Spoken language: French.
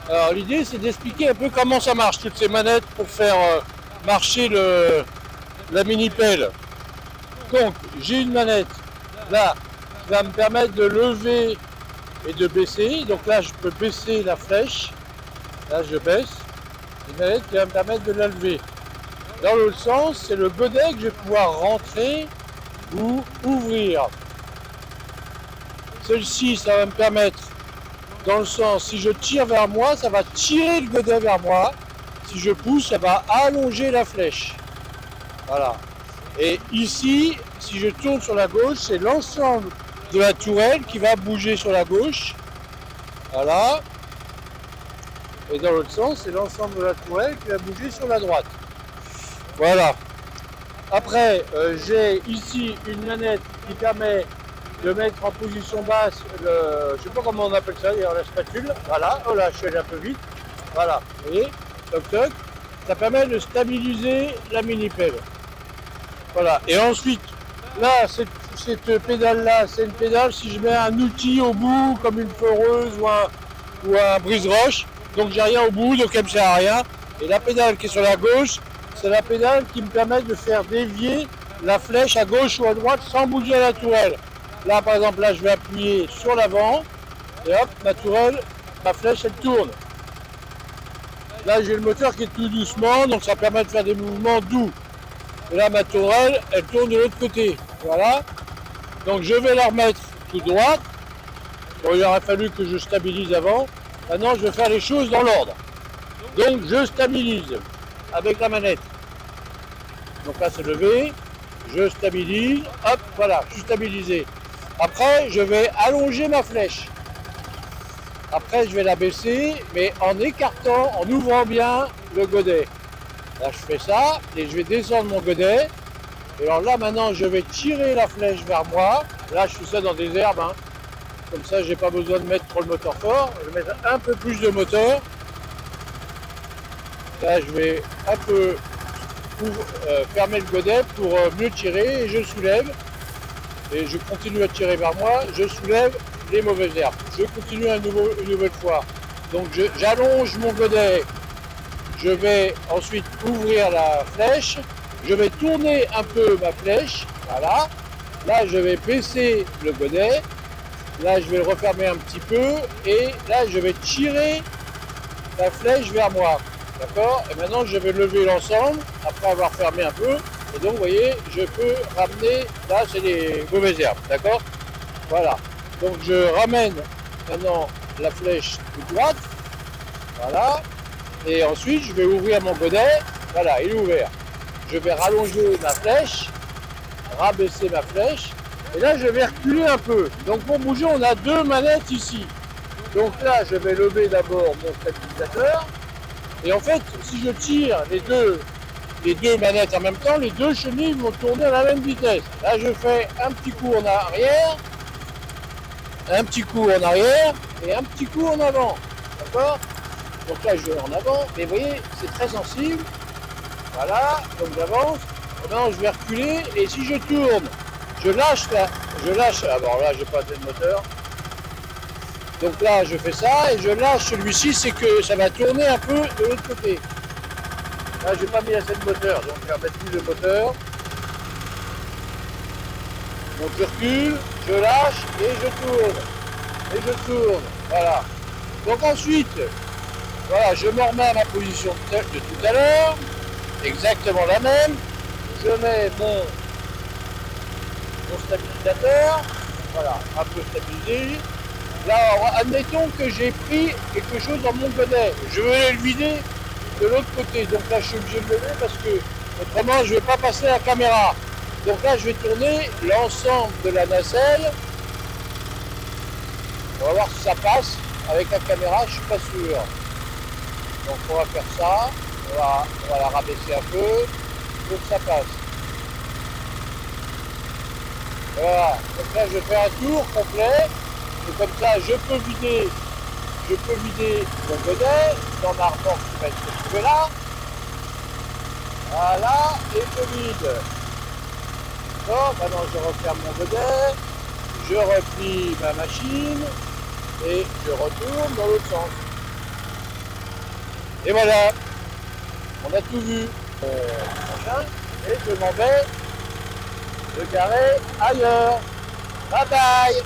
Alors l'idée c'est d'expliquer un peu comment ça marche, toutes ces manettes pour faire marcher la mini pelle. Donc j'ai une manette là qui va me permettre de lever et de baisser. Donc là je peux baisser la flèche. Là je baisse. Une manette qui va me permettre de la lever. Dans l'autre sens, c'est le godet que je vais pouvoir rentrer ou ouvrir. Celle-ci, ça va me permettre, dans le sens, si je tire vers moi, ça va tirer le godet vers moi. Si je pousse, ça va allonger la flèche. Voilà. Et ici, si je tourne sur la gauche, c'est l'ensemble de la tourelle qui va bouger sur la gauche. Voilà. Et dans l'autre sens, c'est l'ensemble de la tourelle qui va bouger sur la droite. Voilà. Après, j'ai ici une manette qui permet de mettre en position basse, je ne sais pas comment on appelle ça d'ailleurs, la spatule. Voilà, oh là, je suis allé un peu vite. Voilà, vous voyez, toc toc. Ça permet de stabiliser la mini pelle. Voilà, et ensuite, là, cette pédale-là, c'est une pédale si je mets un outil au bout, comme une foreuse ou un brise-roche. Donc j'ai rien au bout, donc elle ne me sert à rien. Et la pédale qui est sur la gauche, c'est la pédale qui me permet de faire dévier la flèche à gauche ou à droite sans bouger la tourelle. Là, par exemple, là, je vais appuyer sur l'avant et hop, ma tourelle, ma flèche, elle tourne. Là, j'ai le moteur qui est tout doucement, donc ça permet de faire des mouvements doux. Et là, ma tourelle, elle tourne de l'autre côté. Voilà. Donc, je vais la remettre tout droite. Bon, il aurait fallu que je stabilise avant. Maintenant, je vais faire les choses dans l'ordre. Donc, je stabilise avec la manette. Donc là, c'est levé. Je stabilise. Hop, voilà, je suis stabilisé. Après, je vais allonger ma flèche. Après, je vais la baisser, mais en écartant, en ouvrant bien le godet. Là, je fais ça et je vais descendre mon godet. Et alors là, maintenant, je vais tirer la flèche vers moi. Là, je fais ça dans des herbes. Hein. Comme ça, j'ai pas besoin de mettre trop le moteur fort. Je vais mettre un peu plus de moteur. Là, je vais un peu fermer le godet pour mieux tirer et je soulève. Et je continue à tirer vers moi. Je soulève les mauvaises herbes. Je continue une nouvelle fois. Donc, j'allonge mon godet. Je vais ensuite ouvrir la flèche. Je vais tourner un peu ma flèche. Voilà. Là, je vais baisser le godet. Là, je vais le refermer un petit peu. Et là, je vais tirer la flèche vers moi. D'accord? Et maintenant, je vais lever l'ensemble après avoir fermé un peu. Et donc, vous voyez, je peux ramener. Là, c'est les mauvaises herbes. D'accord? Voilà. Donc, je ramène maintenant la flèche de droite. Voilà. Et ensuite, je vais ouvrir mon godet. Voilà, il est ouvert. Je vais rallonger ma flèche, rabaisser ma flèche. Et là, je vais reculer un peu. Donc, pour bouger, on a deux manettes ici. Donc là, je vais lever d'abord mon stabilisateur. Et en fait, si je tire les deux manettes en même temps, les deux chenilles vont tourner à la même vitesse. Là, je fais un petit coup en arrière, un petit coup en arrière et un petit coup en avant. D'accord? Donc là, je vais en avant, mais vous voyez, c'est très sensible. Voilà, donc j'avance. Maintenant, je vais reculer, et si je tourne, je lâche, alors là, j'ai pas assez de moteur. Donc là, je fais ça, et je lâche celui-ci, c'est que ça va tourner un peu de l'autre côté. Là, j'ai pas mis assez de moteur, donc je vais remettre plus de moteur. Donc je recule, je lâche, et je tourne. Et je tourne, voilà. Donc ensuite, voilà, je me remets à ma position de tout à l'heure, exactement la même. Je mets mon stabilisateur, voilà, un peu stabilisé. Là, admettons que j'ai pris quelque chose dans mon godet. Je vais le vider de l'autre côté. Donc là, je suis obligé de me lever parce que autrement, je ne vais pas passer la caméra. Donc là, je vais tourner l'ensemble de la nacelle. On va voir si ça passe. Avec la caméra, je ne suis pas sûr. Donc on va faire ça, on va la rabaisser un peu pour que ça passe. Voilà, donc là je fais un tour complet, et comme ça je peux vider mon godet dans ma remorque qui va être située là. Voilà, et je vide. Bon, maintenant je referme mon godet, je replie ma machine et je retourne dans l'autre sens. Et voilà, on a tout vu. Machin, et je m'en vais me garer ailleurs. Bye bye.